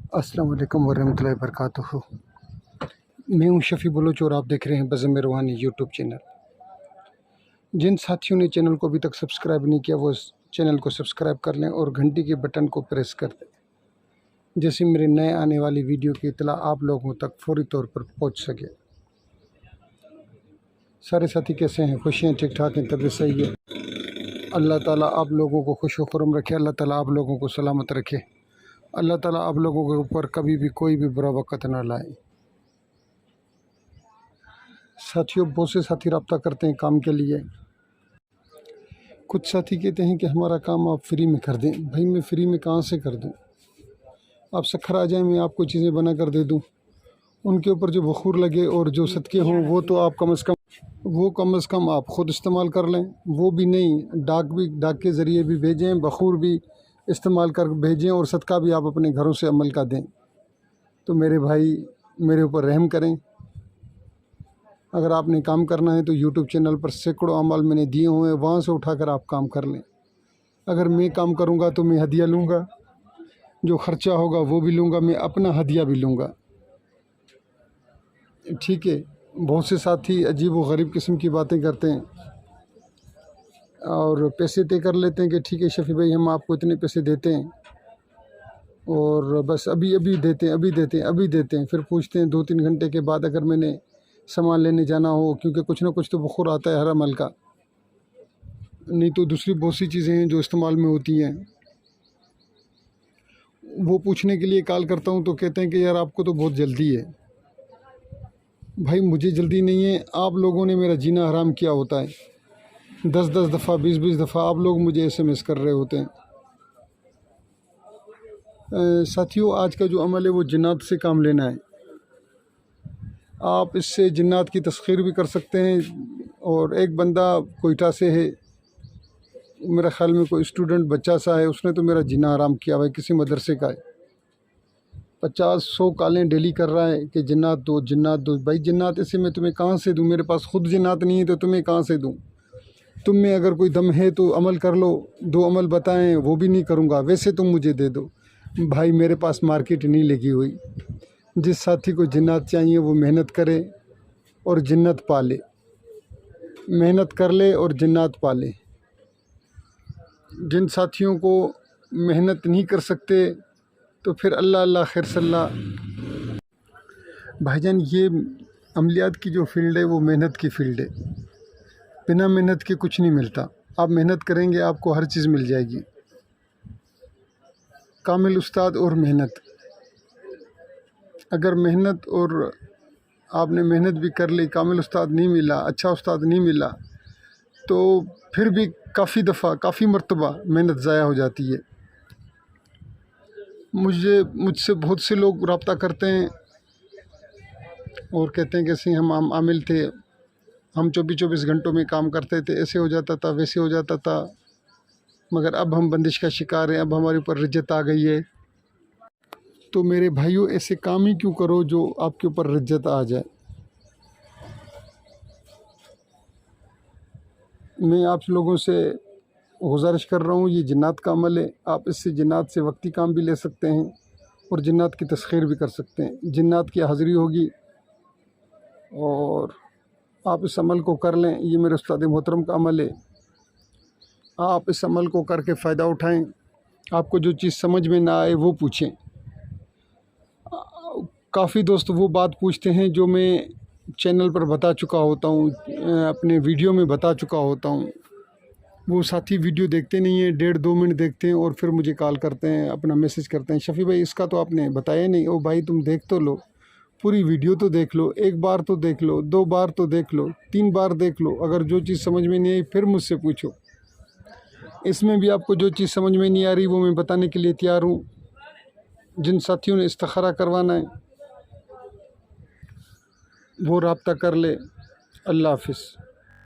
अस्सलाम वालेकुम वरहमतुल्लाहि वबरकातुहू। मैं हूं शफ़ी बलोच और आप देख रहे हैं बज़म रूहानी यूट्यूब चैनल। जिन साथियों ने चैनल को अभी तक सब्सक्राइब नहीं किया वो चैनल को सब्सक्राइब कर लें और घंटी के बटन को प्रेस कर दें, जैसे मेरे नए आने वाली वीडियो की इत्तला आप लोगों तक फौरी तौर पर पहुंच सके। सारे साथी कैसे हैं? खुशियाँ ठीक ठाक हैं, तबीयत सही है? अल्लाह ताला आप लोगों को खुश व खुर्रम रखे, अल्लाह ताला आप लोगों को सलामत रखे, अल्लाह ताला आप लोगों के ऊपर कभी भी कोई भी बुरा वक़्त ना लाए। साथियों, बहुत से साथी रब्ता करते हैं काम के लिए। कुछ साथी कहते हैं कि हमारा काम आप फ्री में कर दें। भाई मैं फ्री में कहाँ से कर दूं? आप सखर आ जाएं, मैं आपको चीज़ें बना कर दे दूं। उनके ऊपर जो बखूर लगे और जो सदक़े हों वो तो आप कम से कम आप ख़ुद इस्तेमाल कर लें। वो भी नहीं, डाक के ज़रिए भी भेजें, बखूर भी इस्तेमाल कर भेजें और सदका भी आप अपने घरों से अमल का दें। तो मेरे भाई मेरे ऊपर रहम करें। अगर आपने काम करना है तो यूट्यूब चैनल पर सैकड़ों अमाल मैंने दिए हुए हैं, वहाँ से उठाकर आप काम कर लें। अगर मैं काम करूँगा तो मैं हदिया लूँगा, जो ख़र्चा होगा वो भी लूँगा, मैं अपना हदिया भी लूँगा। ठीक है। बहुत से साथी अजीब व गरीब किस्म की बातें करते हैं और पैसे तय कर लेते हैं कि ठीक है शफ़ी भाई हम आपको इतने पैसे देते हैं और बस अभी देते हैं। फिर पूछते हैं 2-3 घंटे के बाद अगर मैंने सामान लेने जाना हो, क्योंकि कुछ ना कुछ तो बखूर आता है हर अमल का, नहीं तो दूसरी बहुत सी चीज़ें हैं जो इस्तेमाल में होती हैं। वो पूछने के लिए कॉल करता हूँ तो कहते हैं कि यार आपको तो बहुत जल्दी है। भाई मुझे जल्दी नहीं है, आप लोगों ने मेरा जीना हराम किया होता है। 10-10 दफ़ा 20-20 दफ़ा आप लोग मुझे SMS कर रहे होते हैं। साथियों, आज का जो अमल है वो जिन्नात से काम लेना है। आप इससे जिन्नात की तस्खीर भी कर सकते हैं। और एक बंदा कोयटा से है, मेरा ख़्याल में कोई स्टूडेंट बच्चा सा है, उसने तो मेरा जीना हराम किया भाई, किसी मदरसे का है। 50-100 कॉलें डेली कर रहा है कि जिन्नात दो। भाई जिन्नात ऐसे मैं तुम्हें कहाँ से दूँ? मेरे पास ख़ुद जिन्नात नहीं है तो तुम्हें कहाँ से दूँ? तुम में अगर कोई दम है तो अमल कर लो। 2 अमल बताएं वो भी नहीं करूँगा, वैसे तुम मुझे दे दो। भाई मेरे पास मार्केट नहीं लगी हुई। जिस साथी को जिन्नात चाहिए वो मेहनत करे और जिन्नत पाले, मेहनत कर ले और जिन्नात पाले। जिन साथियों को मेहनत नहीं कर सकते तो फिर अल्लाह अल्लाह खैर सल्ला। भाईजान ये अमलियात की जो फील्ड है वो मेहनत की फील्ड है। बिना मेहनत के कुछ नहीं मिलता। आप मेहनत करेंगे आपको हर चीज़ मिल जाएगी। कामिल उस्ताद और मेहनत, अगर मेहनत और आपने मेहनत भी कर ली, कामिल उस्ताद नहीं मिला, अच्छा उस्ताद नहीं मिला, तो फिर भी काफ़ी मर्तबा मेहनत ज़ाया हो जाती है। मुझसे बहुत से लोग रब्ता करते हैं और कहते हैं कि सी हम आमिल थे, हम 24-24 घंटों में काम करते थे, ऐसे हो जाता था वैसे हो जाता था, मगर अब हम बंदिश का शिकार हैं, अब हमारे ऊपर रिज्जत आ गई है। तो मेरे भाइयों, ऐसे काम ही क्यों करो जो आपके ऊपर रिज्जत आ जाए। मैं आप लोगों से गुजारिश कर रहा हूँ, ये जिन्नात का अमल है। आप इससे जिन्नात से वक्ती काम भी ले सकते हैं और जिन्नात की तस्खीर भी कर सकते हैं। जिन्नात की हाज़िरी होगी और आप इस अमल को कर लें। ये मेरे उस्ताद मोहतरम का अमल है। आप इस अमल को करके फ़ायदा उठाएं। आपको जो चीज़ समझ में ना आए वो पूछें। काफ़ी दोस्त वो बात पूछते हैं जो मैं चैनल पर बता चुका होता हूँ, अपने वीडियो में बता चुका होता हूँ। वो साथी वीडियो देखते नहीं हैं, 1.5-2 मिनट देखते हैं और फिर मुझे कॉल करते हैं, अपना मैसेज करते हैं, शफ़ी भाई इसका तो आपने बताया नहीं। ओ भाई तुम देख तो लो, पूरी वीडियो तो देख लो, 1 बार तो देख लो, 2 बार तो देख लो, 3 बार देख लो। अगर जो चीज़ समझ में नहीं आई फिर मुझसे पूछो। इसमें भी आपको जो चीज़ समझ में नहीं आ रही वो मैं बताने के लिए तैयार हूँ। जिन साथियों ने इस्तिखारा करवाना है वो रब्ता कर ले। अल्लाह हाफ़िज़।